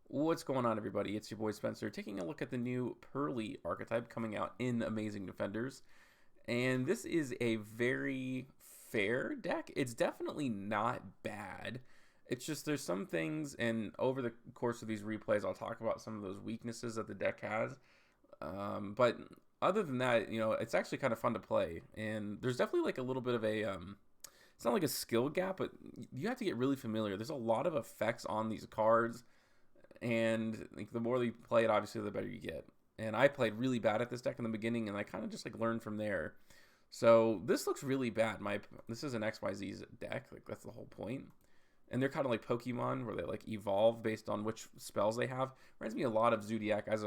What's going on, everybody? It's your boy Spencer taking a look at the new Purrely archetype coming out in Amazing Defenders. And this is a very fair deck. It's definitely not bad. It's just there's some things, and over the course of these replays, I'll talk about some of those weaknesses that the deck has. But other than that, it's actually kind of fun to play. And there's definitely like a little bit of a, it's not like a skill gap, but you have to get really familiar. There's a lot of effects on these cards, and like the more you play it, obviously the better you get. And I played really bad at this deck in the beginning, and I kind of just like learned from there. So this looks really bad. This is an XYZ deck, like that's the whole point. And they're kind of like Pokemon, where they like evolve based on which spells they have. Reminds me a lot of Zoodiac as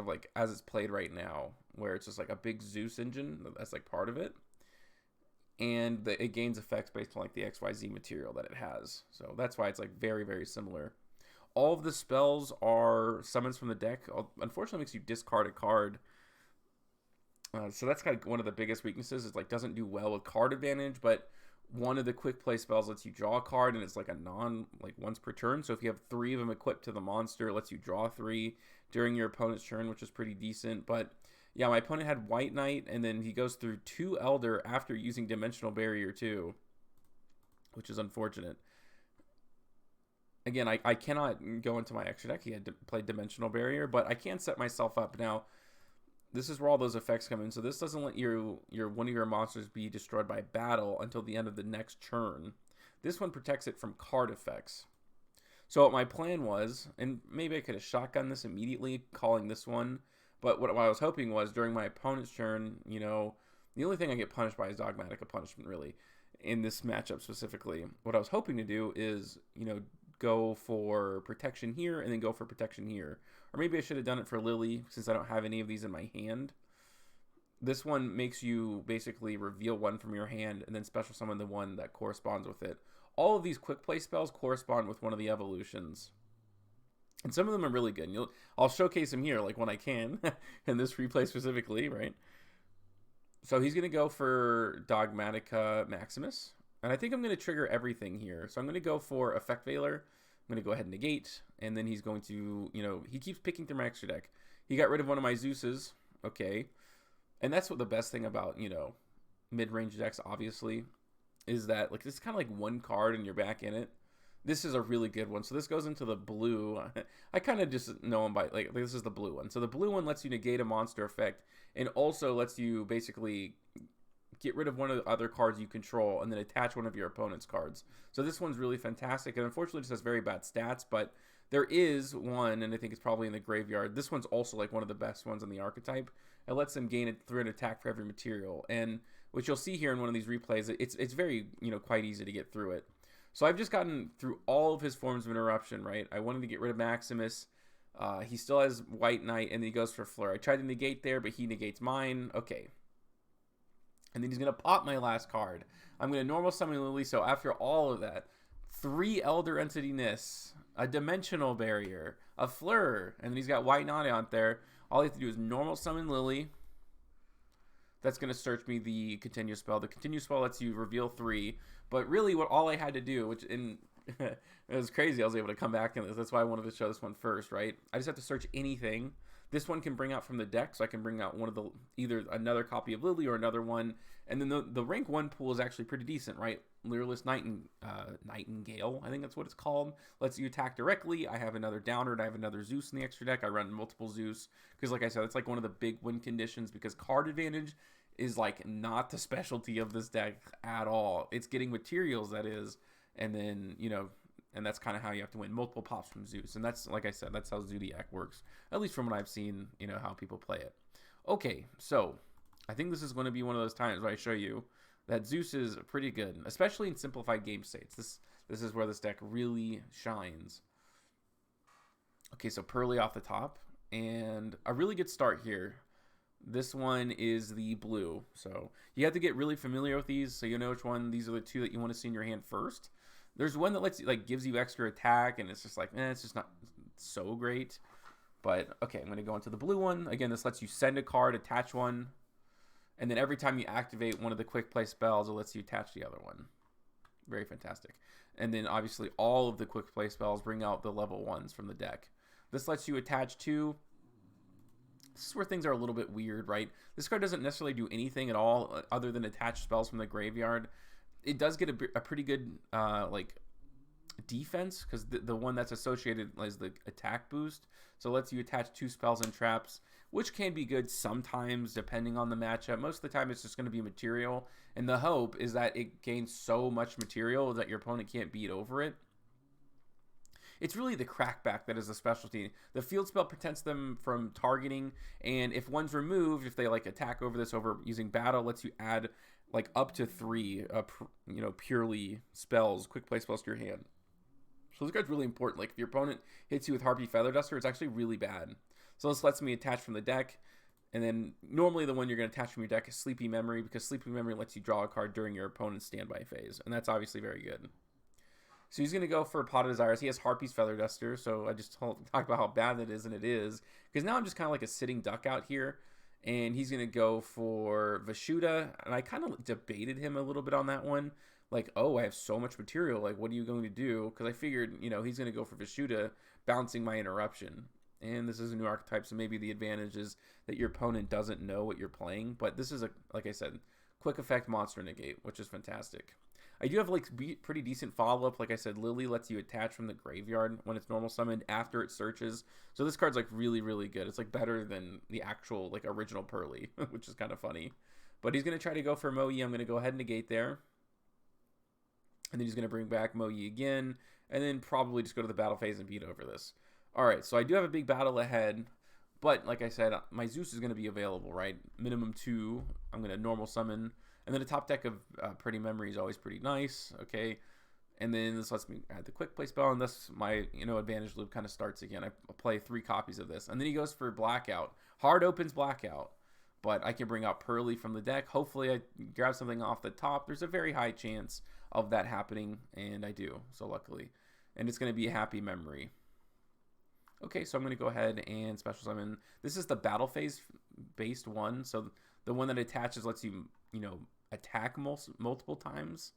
it's played right now, where it's just like a big Zeus engine that's like part of it, and it gains effects based on like the XYZ material that it has. So that's why it's like very, very similar. All of the spells are summons from the deck. Unfortunately, makes you discard a card. So that's kind of one of the biggest weaknesses. Is like doesn't do well with card advantage, but one of the quick play spells lets you draw a card, and it's like a once per turn. So if you have 3 of them equipped to the monster, it lets you draw 3 during your opponent's turn, which is pretty decent. But yeah, my opponent had White Knight, and then he goes through 2 Elder after using Dimensional Barrier too, which is unfortunate. Again, I cannot go into my extra deck. He had to play Dimensional Barrier, but I can set myself up. Now, this is where all those effects come in. So this doesn't let your one of your monsters be destroyed by battle until the end of the next turn. This one protects it from card effects. So what my plan was, and maybe I could have shotgunned this immediately, calling this one, but what I was hoping was during my opponent's turn, the only thing I get punished by is Dogmatic Punishment, really, in this matchup specifically. What I was hoping to do is, go for protection here and then go for protection here. Or maybe I should have done it for Lily since I don't have any of these in my hand. This one makes you basically reveal one from your hand and then special summon the one that corresponds with it. All of these quick play spells correspond with one of the evolutions. And some of them are really good. I'll showcase them here like when I can in this replay specifically, right? So he's going to go for Dogmatica Maximus. And I think I'm going to trigger everything here. So I'm going to go for Effect Veiler. I'm going to go ahead and negate. And then he's going to, he keeps picking through my extra deck. He got rid of one of my Zeuses. Okay. And that's what the best thing about, mid-range decks, obviously, is that, like, this is kind of like one card and you're back in it. This is a really good one. So this goes into the blue. I kind of just know him by, like, this is the blue one. So the blue one lets you negate a monster effect and also lets you basically get rid of one of the other cards you control and then attach one of your opponent's cards. So this one's really fantastic, and unfortunately just has very bad stats, but there is one, and I think it's probably in the graveyard. This one's also like one of the best ones in the archetype. It lets them gain it through an attack for every material, and which you'll see here in one of these replays, it's very, quite easy to get through it. So I've just gotten through all of his forms of interruption, right? I wanted to get rid of Maximus. He still has White Knight, and he goes for Fleur. I tried to negate there, but he negates mine. Okay. And then he's going to pop my last card. I'm going to normal summon Lily. So after all of that, 3 Elder Entity-ness, a Dimensional Barrier, a Fleur, and then he's got White Knight out there. All I have to do is normal summon Lily. That's going to search me the Continue spell. The Continue spell lets you reveal 3. But really all I had to do, which it was crazy, I was able to come back, and that's why I wanted to show this one first, right? I just have to search anything. This one can bring out from the deck, so I can bring out either another copy of Lily or another one. And then the rank 1 pool is actually pretty decent, right? Lyreless Nightingale, I think that's what it's called. Lets you attack directly. I have another Downward. I have another Zeus in the extra deck. I run multiple Zeus. Because like I said, it's like one of the big win conditions, because card advantage is like not the specialty of this deck at all. It's getting materials, that is. And then, and that's kind of how you have to win multiple pops from Zeus. And that's, like I said, that's how Zoodiac works. At least from what I've seen, how people play it. Okay, so I think this is going to be one of those times where I show you that Zeus is pretty good, especially in simplified game states. This is where this deck really shines. Okay, so Purrely off the top. And a really good start here. This one is the blue. So you have to get really familiar with these so you know which one. These are the 2 that you want to see in your hand first. There's one that lets you, gives you extra attack, and it's just like, it's just not so great. But, okay, I'm going to go into the blue one. Again, this lets you send a card, attach one, and then every time you activate one of the quick play spells, it lets you attach the other one. Very fantastic. And then, obviously, all of the quick play spells bring out the level 1s from the deck. This lets you attach 2. This is where things are a little bit weird, right? This card doesn't necessarily do anything at all other than attach spells from the graveyard. It does get a pretty good like defense, because the one that's associated is the attack boost. So it lets you attach 2 spells and traps, which can be good sometimes depending on the matchup. Most of the time it's just going to be material, and the hope is that it gains so much material that your opponent can't beat over it. It's really the crackback that is the specialty. The field spell protects them from targeting, and if one's removed, if they like attack over this over using battle, lets you add like up to 3 purely spells, quick play spells to your hand. So this card's really important. Like if your opponent hits you with Harpy Feather Duster, it's actually really bad. So this lets me attach from the deck. And then normally the one you're going to attach from your deck is Sleepy Memory, because Sleepy Memory lets you draw a card during your opponent's standby phase. And that's obviously very good. So he's going to go for Pot of Desires. He has Harpy's Feather Duster. So I just talked about how bad that is, and it is. Because now I'm just kind of like a sitting duck out here. And he's going to go for Vishuda. And I kind of debated him a little bit on that one. Like, oh, I have so much material. Like, what are you going to do? Because I figured, he's going to go for Vishuda, bouncing my interruption. And this is a new archetype, so maybe the advantage is that your opponent doesn't know what you're playing. But this is, like I said, quick effect monster negate, which is fantastic. I do have, like, pretty decent follow-up. Like I said, Lily lets you attach from the graveyard when it's normal summoned after it searches. So this card's, like, really, really good. It's, like, better than the actual, like, original Purrely, which is kind of funny. But he's going to try to go for Moyi. I'm going to go ahead and negate there. And then he's going to bring back Moyi again, and then probably just go to the battle phase and beat over this. All right, so I do have a big battle ahead, but like I said, my Zeus is going to be available, right? Minimum 2. I'm going to normal summon, and then a top deck of Pretty Memory is always pretty nice, okay? And then this lets me add the quick play spell, and thus my advantage loop kind of starts again. I play 3 copies of this, and then he goes for Blackout. Hard opens Blackout, but I can bring out Purrely from the deck. Hopefully I grab something off the top. There's a very high chance of that happening, and I do, so luckily. And it's going to be a Happy Memory. Okay, so I'm going to go ahead and special summon. This is the battle phase based one, so the one that attaches lets you, attack multiple times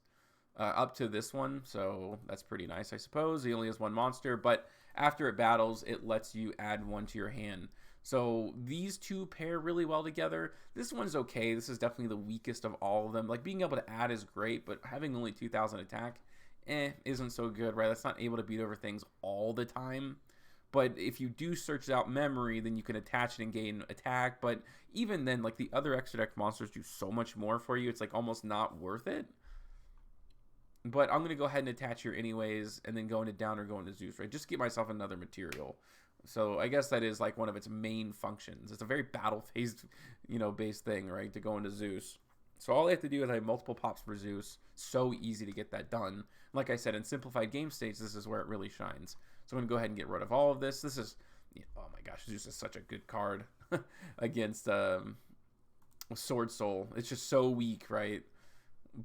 up to this one, so that's pretty nice, I suppose. He only has 1 monster, but after it battles, it lets you add 1 to your hand. So these 2 pair really well together. This one's okay. This is definitely the weakest of all of them. Like, being able to add is great, but having only 2,000 attack, isn't so good, right? That's not able to beat over things all the time. But if you do search out memory, then you can attach it and gain attack. But even then, like, the other extra deck monsters do so much more for you. It's, like, almost not worth it. But I'm going to go ahead and attach here anyways, and then go into down or go into Zeus, right? Just get myself another material. So I guess that is like one of its main functions. It's a very battle phase, based thing, right? To go into Zeus. So all I have to do is I have multiple pops for Zeus. So easy to get that done. Like I said, in simplified game states, this is where it really shines. So I'm going to go ahead and get rid of all of this. This is, oh my gosh, Zeus is such a good card against Sword Soul. It's just so weak, right?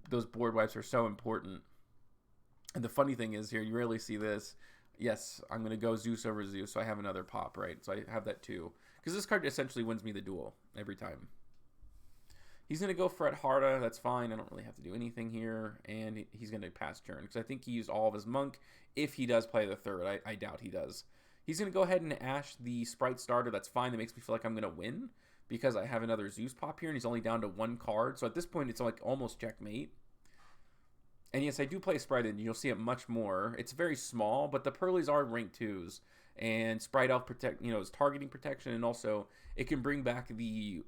Those board wipes are so important. And the funny thing is here, you rarely see this. Yes, I'm going to go Zeus over Zeus, so I have another pop, right? So I have that too. Because this card essentially wins me the duel every time. He's going to go for Harda. That's fine. I don't really have to do anything here. And he's going to pass turn. Because I think he used all of his Monk. If he does play the third, I doubt he does. He's going to go ahead and Ash the Spright starter. That's fine. That makes me feel like I'm going to win. Because I have another Zeus pop here. And he's only down to 1 card. So at this point, it's like almost checkmate. And yes, I do play Spright, and you'll see it much more. It's very small, but the Purrelys are rank 2s. And Spright Elf is targeting protection, and also it can bring back the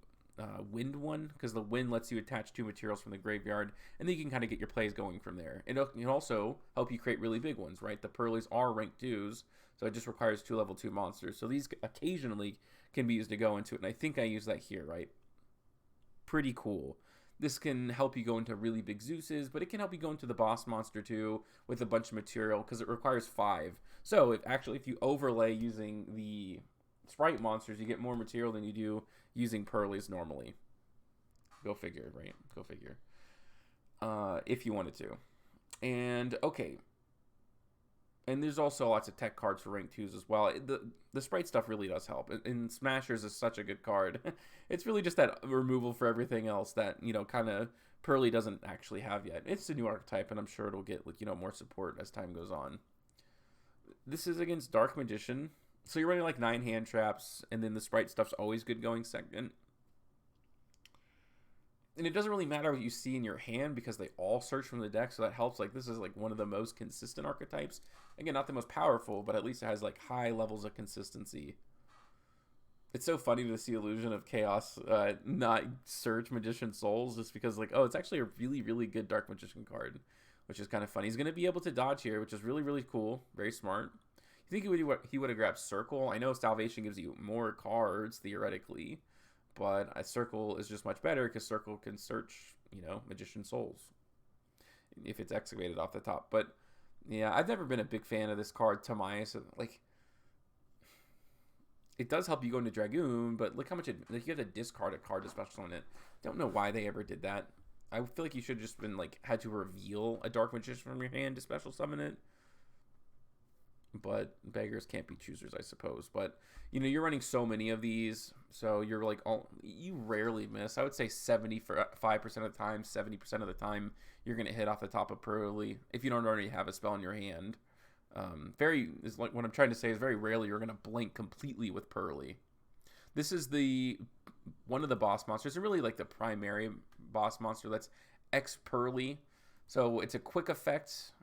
Wind one, because the Wind lets you attach 2 materials from the graveyard, and then you can kind of get your plays going from there. It can also help you create really big ones, right? The Purrelys are rank 2s, so it just requires 2 level 2 monsters. So these occasionally can be used to go into it, and I think I use that here, right? Pretty cool. This can help you go into really big Zeuses, but it can help you go into the boss monster too with a bunch of material because it requires 5. So if you overlay using the Spright monsters, you get more material than you do using Purrelys normally. Go figure, right? Go figure. If you wanted to. And okay. And there's also lots of tech cards for rank 2s as well. The Spright stuff really does help. And Smashers is such a good card. It's really just that removal for everything else that, kind of Purrely doesn't actually have yet. It's a new archetype, and I'm sure it'll get, more support as time goes on. This is against Dark Magician. So you're running like 9 hand traps, and then the Spright stuff's always good going second. And it doesn't really matter what you see in your hand because they all search from the deck, so that helps. Like, this is like one of the most consistent archetypes. Again, not the most powerful, but at least it has like high levels of consistency. It's so funny to see Illusion of Chaos not search Magician Souls just because, like, oh, it's actually a really, really good Dark Magician card, which is kind of fun. He's going to be able to dodge here, which is really, really cool. Very smart. You think he would have grabbed Circle? I know Salvation gives you more cards, theoretically, but a Circle is just much better because Circle can search, you know, Magician Souls if it's excavated off the top. But, yeah, I've never been a big fan of this card, Tamias. Like, it does help you go into Dragoon, but look how much like, you have to discard a card to special summon it. Don't know why they ever did that. I feel like you should have just been, like, had to reveal a Dark Magician from your hand to special summon it. But beggars can't be choosers, I suppose. But, you know, you're running so many of these, so you're like, you rarely miss. I would say 75% of the time, 70% of the time, you're going to hit off the top of Purrely if you don't already have a spell in your hand. Like what I'm trying to say is very rarely you're going to blink completely with Purrely. This is one of the boss monsters, and really like the primary boss monster that's Purrely. So it's a quick effect.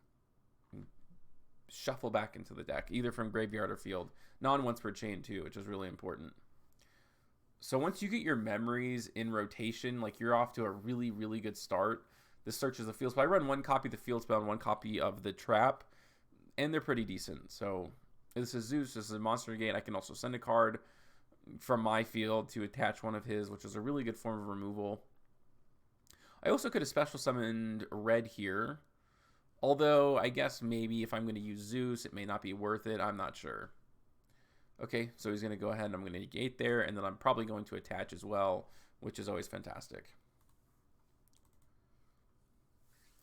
Shuffle back into the deck, either from graveyard or field. Non-once per chain too, which is really important. So once you get your memories in rotation, like you're off to a really, really good start. This searches the field spell. I run 1 copy of the field spell and 1 copy of the trap, and they're pretty decent. So this is Zeus, this is a monster gate. I can also send a card from my field to attach one of his, which is a really good form of removal. I also could have special summoned red here. Although, I guess maybe if I'm going to use Zeus, it may not be worth it. I'm not sure. Okay, so he's going to go ahead and I'm going to negate there. And then I'm probably going to attach as well, which is always fantastic.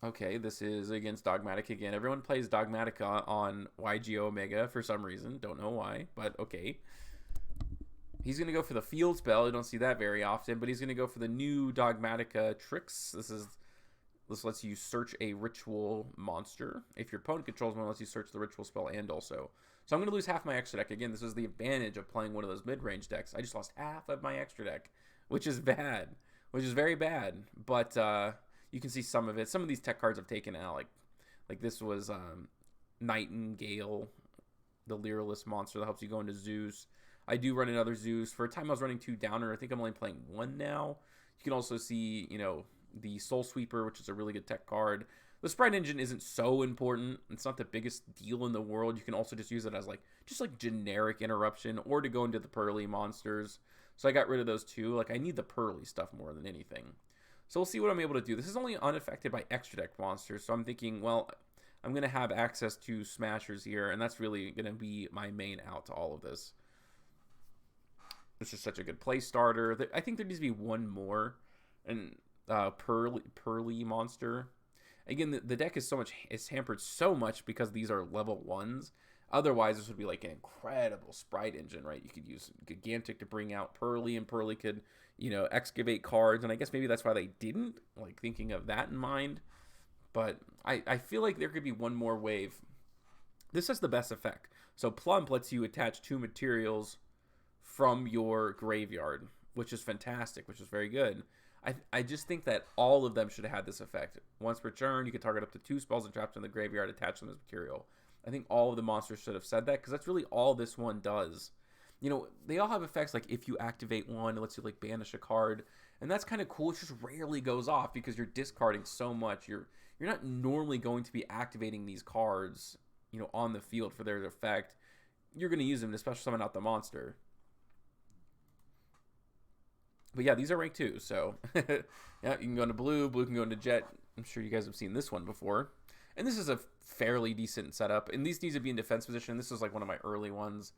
Okay, this is against Dogmatic again. Everyone plays Dogmatica on yugioh Omega for some reason. Don't know why, but okay. He's going to go for the field spell. You don't see that very often, but he's going to go for the new Dogmatica Tricks. This lets you search a ritual monster. If your opponent controls one, it lets you search the ritual spell and also. So I'm going to lose half my extra deck. Again, this is the advantage of playing one of those mid-range decks. I just lost half of my extra deck, which is bad. Which is very bad. But you can see some of it. Some of these tech cards I've taken out. Like this was Nightingale, the Lyralist monster that helps you go into Zeus. I do run another Zeus. For a time I was running 2 Downer. I think I'm only playing 1 now. You can also see, you know, the Soul Sweeper, which is a really good tech card. The Spright engine isn't so important. It's not the biggest deal in the world. You can also just use it as just generic interruption or to go into the Purrely monsters. So I got rid of those 2. Like, I need the Purrely stuff more than anything. So we'll see what I'm able to do. This is only unaffected by extra deck monsters. So I'm thinking, well, I'm going to have access to Smashers here. And that's really going to be my main out to all of this. This is such a good play starter. I think there needs to be one more. And Purrely monster. Again, the deck is hampered so much because these are level 1s. Otherwise, this would be like an incredible Spright engine, right? You could use Gigantic to bring out Purrely, and Purrely could, you know, excavate cards. And I guess maybe that's why they didn't, like thinking of that in mind. But I feel like there could be one more wave. This has the best effect. So Plump lets you attach 2 materials from your graveyard, which is fantastic, which is very good. I just think that all of them should have had this effect. Once per turn, you can target up to 2 spells and traps in the graveyard, attach them as material. I think all of the monsters should have said that, because that's really all this one does. You know, they all have effects like if you activate one, it lets you like banish a card, and that's kind of cool. It just rarely goes off because you're discarding so much. You're not normally going to be activating these cards, you know, on the field for their effect. You're going to use them to special summon out the monster. But yeah, these are rank 2, so yeah, you can go into blue can go into jet. I'm sure you guys have seen this one before. And this is a fairly decent setup. And these need to be in defense position. This was like one of my early ones.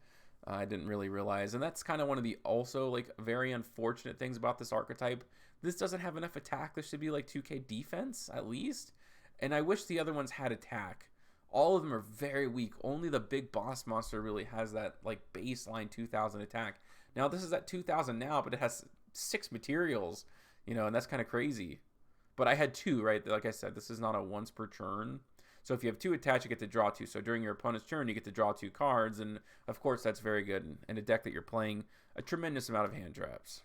I didn't really realize. And that's kind of one of the also like very unfortunate things about this archetype. This doesn't have enough attack. This should be like 2k defense at least. And I wish the other ones had attack. All of them are very weak. Only the big boss monster really has that like baseline 2000 attack. Now this is at 2000 now, but it has 6 materials, you know, and that's kind of crazy. But I had 2, right? Like I said, this is not a once per turn. So if you have 2 attached, you get to draw 2. So during your opponent's turn, you get to draw 2 cards, and of course, that's very good in a deck that you're playing a tremendous amount of hand traps.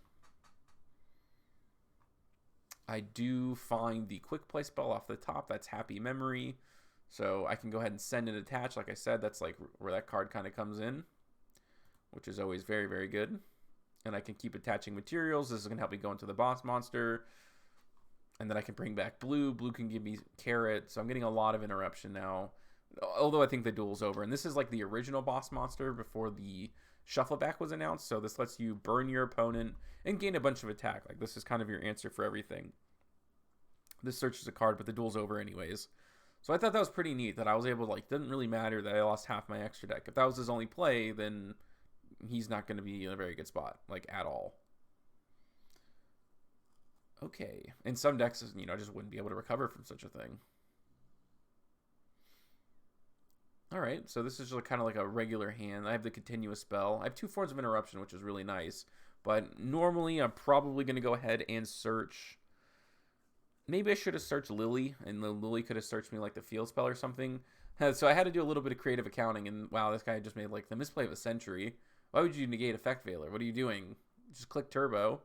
I do find the quick play spell off the top. That's Happy Memory. So I can go ahead and send and attach. Like I said, that's like where that card kind of comes in, which is always very, very good. And I can keep attaching materials. This is going to help me go into the boss monster. And then I can bring back blue. Blue can give me carrot. So I'm getting a lot of interruption now. Although I think the duel's over. And this is like the original boss monster before the shuffle back was announced. So this lets you burn your opponent and gain a bunch of attack. Like this is kind of your answer for everything. This searches a card, but the duel's over anyways. So I thought that was pretty neat that I was able to, like, didn't really matter that I lost half my extra deck. If that was his only play, then he's not going to be in a very good spot, like, at all. Okay. And some decks, you know, just wouldn't be able to recover from such a thing. Alright, so this is just kind of like a regular hand. I have the continuous spell. I have 2 forms of interruption, which is really nice. But normally, I'm probably going to go ahead and search... Maybe I should have searched Lily, and the Lily could have searched me like the field spell or something. So I had to do a little bit of creative accounting, and wow, this guy just made like the misplay of a century. Why would you negate Effect Veiler? What are you doing? Just click Turbo.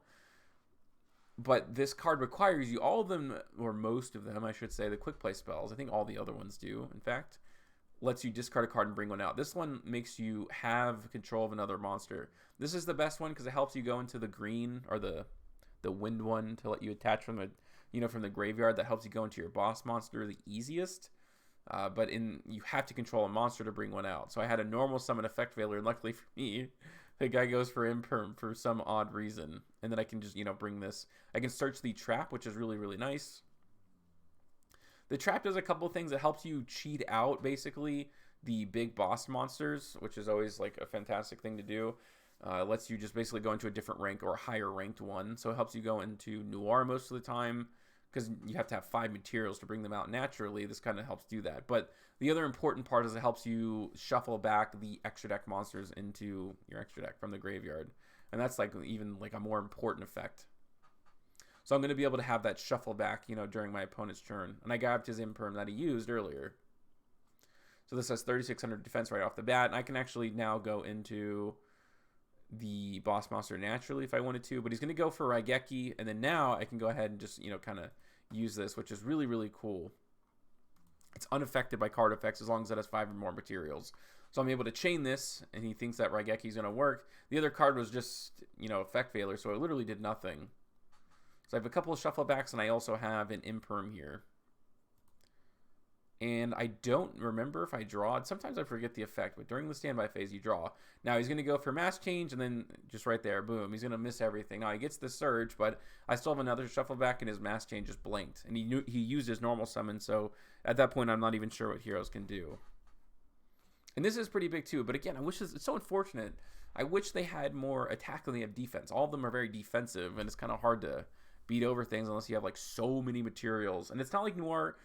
But this card requires you, all of them, or most of them, I should say, the quick play spells. I think all the other ones do, in fact. Lets you discard a card and bring one out. This one makes you have control of another monster. This is the best one because it helps you go into the green, or the wind one, to let you attach from the... You know, from the graveyard, that helps you go into your boss monster the easiest. But you have to control a monster to bring one out. So I had a normal summon Effect Veiler, and luckily for me, the guy goes for Imperm for some odd reason. And then I can just, you know, bring this. I can search the trap, which is really, really nice. The trap does a couple of things. It helps you cheat out, basically, the big boss monsters, which is always, like, a fantastic thing to do. It lets you just basically go into a different rank or a higher ranked one. So it helps you go into Noir most of the time, because you have to have 5 materials to bring them out naturally. This kind of helps do that. But the other important part is it helps you shuffle back the extra deck monsters into your extra deck from the graveyard. And that's like even like a more important effect. So I'm going to be able to have that shuffle back, you know, during my opponent's turn. And I grabbed his Imperm that he used earlier. So this has 3600 defense right off the bat. And I can actually now go into the boss monster naturally if I wanted to, but he's going to go for Raigeki, and then now I can go ahead and just, you know, kind of use this, which is really, really cool. It's unaffected by card effects as long as it has 5 or more materials. So I'm able to chain this, and he thinks that Raigeki is going to work. The other card was just, you know, Effect Veiler, so it literally did nothing. So I have a couple of shuffle backs, and I also have an Imperm here. And I don't remember if I draw. Sometimes I forget the effect, but during the standby phase, you draw. Now he's going to go for Mass Change, and then just right there, boom, he's going to miss everything. Now he gets the Surge, but I still have another shuffle back, and his Mass Change just blinked. And he used his normal summon, so at that point, I'm not even sure what heroes can do. And this is pretty big too, but again, I wish it's so unfortunate. I wish they had more attack than they have defense. All of them are very defensive, and it's kind of hard to beat over things unless you have like so many materials. And it's not like Noir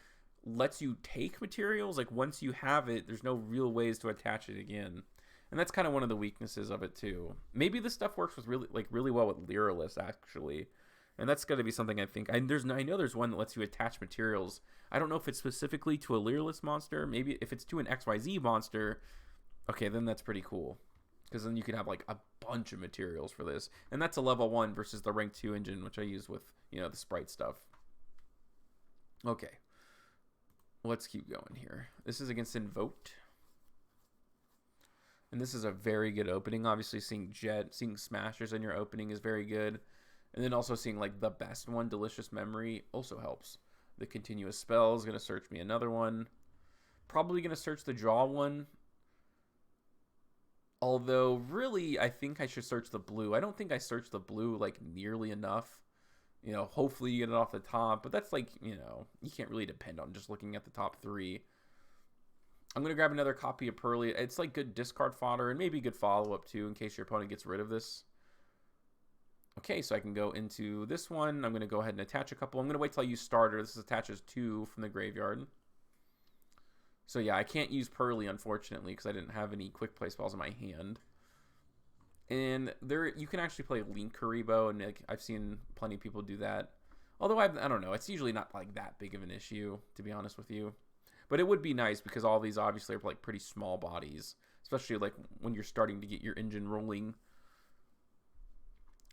lets you take materials. Like once you have it, there's no real ways to attach it again, and that's kind of one of the weaknesses of it too. Maybe this stuff works with really well with Lyrillist actually, and that's got to be something I think. I know there's one that lets you attach materials. I don't know if it's specifically to a Lyrillist monster. Maybe if it's to an XYZ monster, okay, then that's pretty cool, because then you could have like a bunch of materials for this, and that's a level 1 versus the rank 2 engine, which I use with, you know, the Spright stuff. Okay. Let's keep going here. This is against Invoked. And this is a very good opening. Obviously, seeing Smashers in your opening is very good. And then also seeing like the best one, Delicious Memory, also helps. The continuous spell is going to search me another one. Probably going to search the draw one. Although, really, I think I should search the blue. I don't think I searched the blue like nearly enough. You know, hopefully you get it off the top, but that's like, you know, you can't really depend on just looking at the top 3. I'm going to grab another copy of Purrely. It's like good discard fodder and maybe good follow-up too in case your opponent gets rid of this. Okay, so I can go into this one. I'm going to go ahead and attach a couple. I'm going to wait till I use starter. This attaches 2 from the graveyard. So yeah, I can't use Purrely, unfortunately, because I didn't have any quick play spells in my hand. And there, you can actually play Link Kuriboh, and like, I've seen plenty of people do that. Although I don't know, it's usually not like that big of an issue, to be honest with you. But it would be nice because all these obviously are like pretty small bodies, especially like when you're starting to get your engine rolling.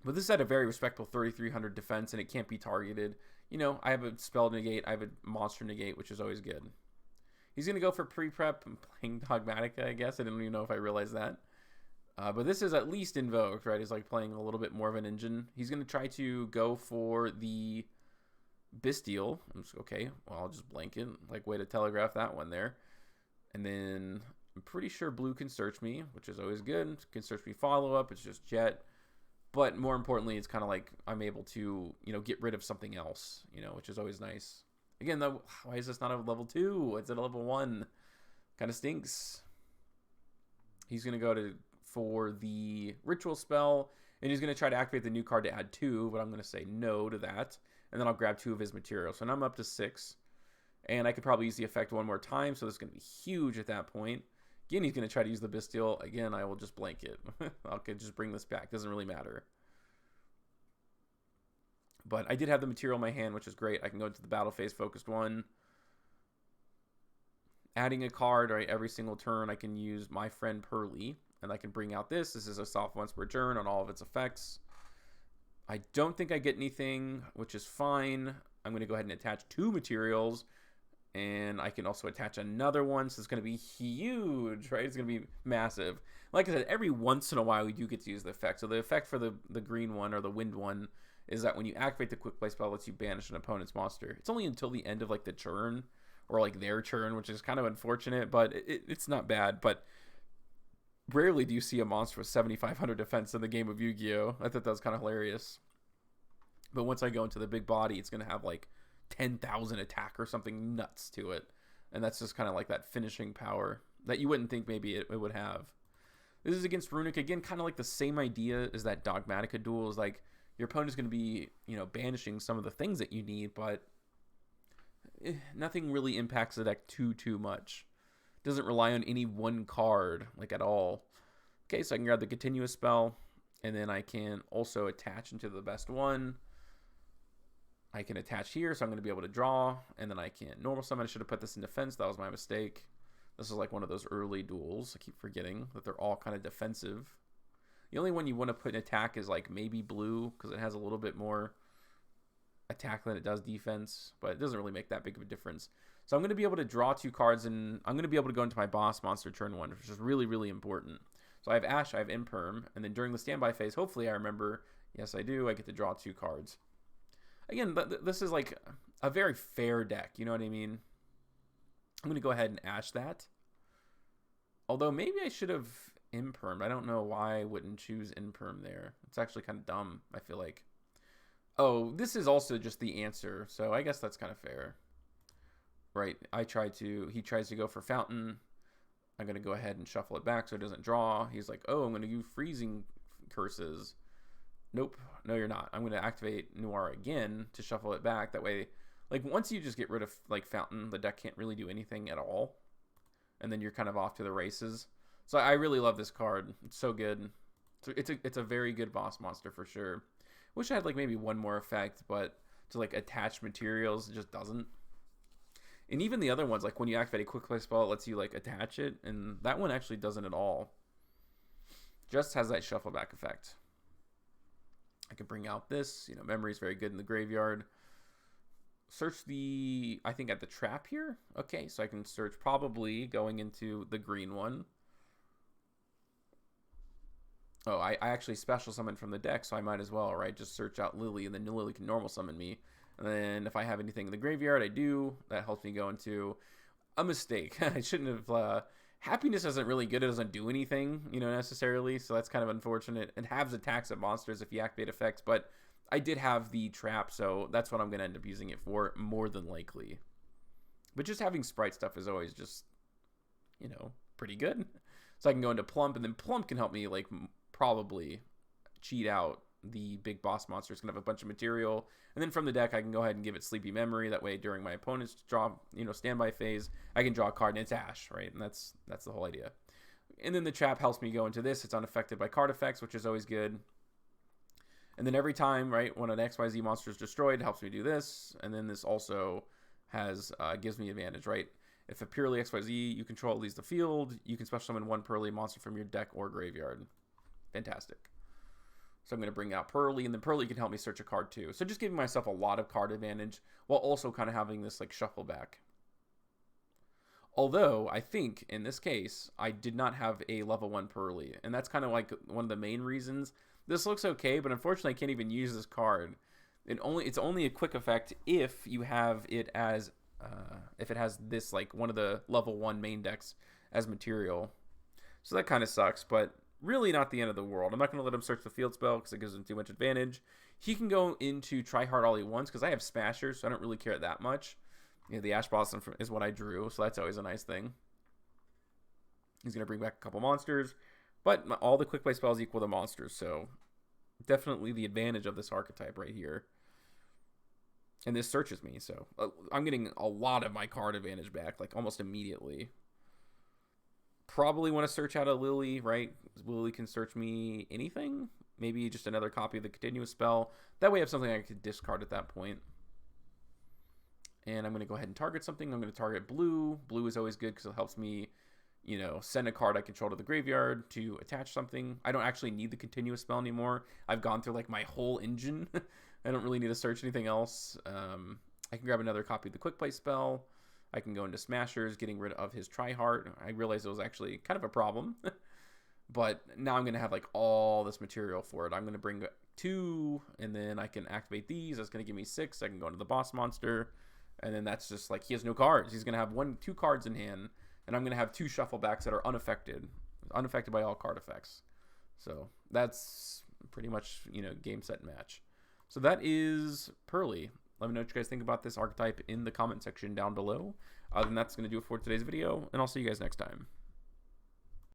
But this is at a very respectable 3,300 defense, and it can't be targeted. You know, I have a spell negate, I have a monster negate, which is always good. He's going to go for pre-prep. I'm playing Dogmatica, I guess. I didn't even know if I realized that. But this is at least invoked, right? He's like playing a little bit more of an engine. He's going to try to go for the Bestial. Okay, well, I'll just blank it. Like, way to telegraph that one there. And then I'm pretty sure blue can search me, which is always good. Can search me follow-up. It's just jet. But more importantly, it's kind of like I'm able to, you know, get rid of something else, you know, which is always nice. Again, though, why is this not a level 2? It's at a level 1. Kind of stinks. He's going to go for the ritual spell, and he's going to try to activate the new card to add 2, but I'm going to say no to that. And then I'll grab 2 of his materials. So now I'm up to 6. And I could probably use the effect one more time, so this is going to be huge at that point. Again, he's going to try to use the Bestial. Again, I will just blank it. I could just bring this back. Doesn't really matter. But I did have the material in my hand, which is great. I can go into the battle phase focused 1. Adding a card, right? Every single turn, I can use my friend Purrely, and I can bring out this. This is a soft once per turn on all of its effects. I don't think I get anything, which is fine. I'm going to go ahead and attach 2 materials. And I can also attach another one, so it's going to be huge, right? It's going to be massive. Like I said, every once in a while, we do get to use the effect. So the effect for the green one, or the wind one, is that when you activate the quick play spell, it lets you banish an opponent's monster. It's only until the end of, like, the turn, or, like, their turn, which is kind of unfortunate, but it's not bad. But rarely do you see a monster with 7,500 defense in the game of Yu-Gi-Oh! I thought that was kind of hilarious. But once I go into the big body, it's going to have, like, 10,000 attack or something nuts to it, and that's just kind of like that finishing power that you wouldn't think maybe it would have. This is against Runic again, kind of like the same idea as that Dogmatica duel. Is like your opponent's going to be, you know, banishing some of the things that you need, but nothing really impacts the deck too much. Doesn't rely on any one card like at all. Okay, so I can grab the continuous spell, and then I can also attach into the best one. I can attach here, so I'm going to be able to draw, and then I can normal summon. I should have put this in defense. That was my mistake. This is like one of those early duels. I keep forgetting that they're all kind of defensive. The only one you want to put in attack is like maybe blue, because it has a little bit more attack than it does defense, but it doesn't really make that big of a difference. So I'm going to be able to draw 2 cards, and I'm going to be able to go into my boss monster turn 1, which is really, really important. So I have Ash, I have Imperm, and then during the standby phase, hopefully I remember, yes I do, I get to draw 2 cards. Again, this is like a very fair deck, you know what I mean? I'm going to go ahead and Ash that. Although maybe I should have Imperm. I don't know why I wouldn't choose Imperm there. It's actually kind of dumb, I feel like. Oh, this is also just the answer, so I guess that's kind of fair. Right, he tries to go for Fountain. I'm going to go ahead and shuffle it back so it doesn't draw. He's like, oh, I'm going to do Freezing Curses. Nope, no you're not. I'm going to activate Noir again to shuffle it back. That way, like, once you just get rid of, like, Fountain, the deck can't really do anything at all. And then you're kind of off to the races. So I really love this card. It's so good. It's a very good boss monster for sure. Wish I had, like, maybe one more effect, but to, like, attach materials, it just doesn't. And even the other ones, like, when you activate a quick play spell, it lets you, like, attach it. And that one actually doesn't at all. Just has that shuffle back effect. I can bring out this, you know, memory is very good in the graveyard. Search I think at the trap here. Okay, so I can search probably going into the green one. Oh, I actually special summoned from the deck, so I might as well, right? Just search out Lily, and then Lily can normal summon me. And then if I have anything in the graveyard, I do. That helps me go into a mistake. I shouldn't have... Happiness isn't really good. It doesn't do anything, you know, necessarily. So that's kind of unfortunate. It halves attacks at monsters if you activate effects. But I did have the trap, so that's what I'm going to end up using it for, more than likely. But just having Spright stuff is always just, you know, pretty good. So I can go into Plump, and then Plump can help me, like, probably cheat out the big boss monster. It's going to have a bunch of material. And then from the deck, I can go ahead and give it Sleepy Memory. That way, during my opponent's standby phase, I can draw a card, and it's Ash, right? And that's the whole idea. And then the trap helps me go into this. It's unaffected by card effects, which is always good. And then every time, right, when an XYZ monster is destroyed, it helps me do this. And then this also gives me advantage, right? If a Purrely XYZ you control leaves the field, you can special summon one Purrely monster from your deck or graveyard. Fantastic. So I'm going to bring out Purrely, and then Purrely can help me search a card too. So just giving myself a lot of card advantage while also kind of having this like shuffle back. Although I think in this case I did not have a level 1 Purrely, and that's kind of like one of the main reasons. This looks okay, but unfortunately I can't even use this card. It's only a quick effect if you have it as if it has this like one of the level 1 main decks as material. So that kind of sucks, but really not the end of the world. I'm not going to let him search the field spell because it gives him too much advantage. He can go into try hard all he wants because I have Smashers, so I don't really care that much. You know, the Ash Blossom is what I drew, so that's always a nice thing. He's going to bring back a couple monsters, but all the quick play spells equal the monsters, so definitely the advantage of this archetype right here. And this searches me, so I'm getting a lot of my card advantage back, like almost immediately. Probably want to search out a Lily, right? Lily can search me anything. Maybe just another copy of the continuous spell. That way I have something I could discard at that point. And I'm going to go ahead and target something. I'm going to target blue. Blue is always good because it helps me, you know, send a card I control to the graveyard to attach something. I don't actually need the continuous spell anymore. I've gone through like my whole engine. I don't really need to search anything else. I can grab another copy of the quick play spell. I can go into Smashers, getting rid of his Tryhard. I realized it was actually kind of a problem. But now I'm going to have like all this material for it. I'm going to bring 2, and then I can activate these. That's going to give me 6. I can go into the boss monster. And then that's just like he has no cards. He's going to have 2 cards in hand. And I'm going to have 2 shuffle backs that are unaffected by all card effects. So that's pretty much, you know, game, set, match. So that is Purrely. Let me know what you guys think about this archetype in the comment section down below. Then that's going to do it for today's video, and I'll see you guys next time.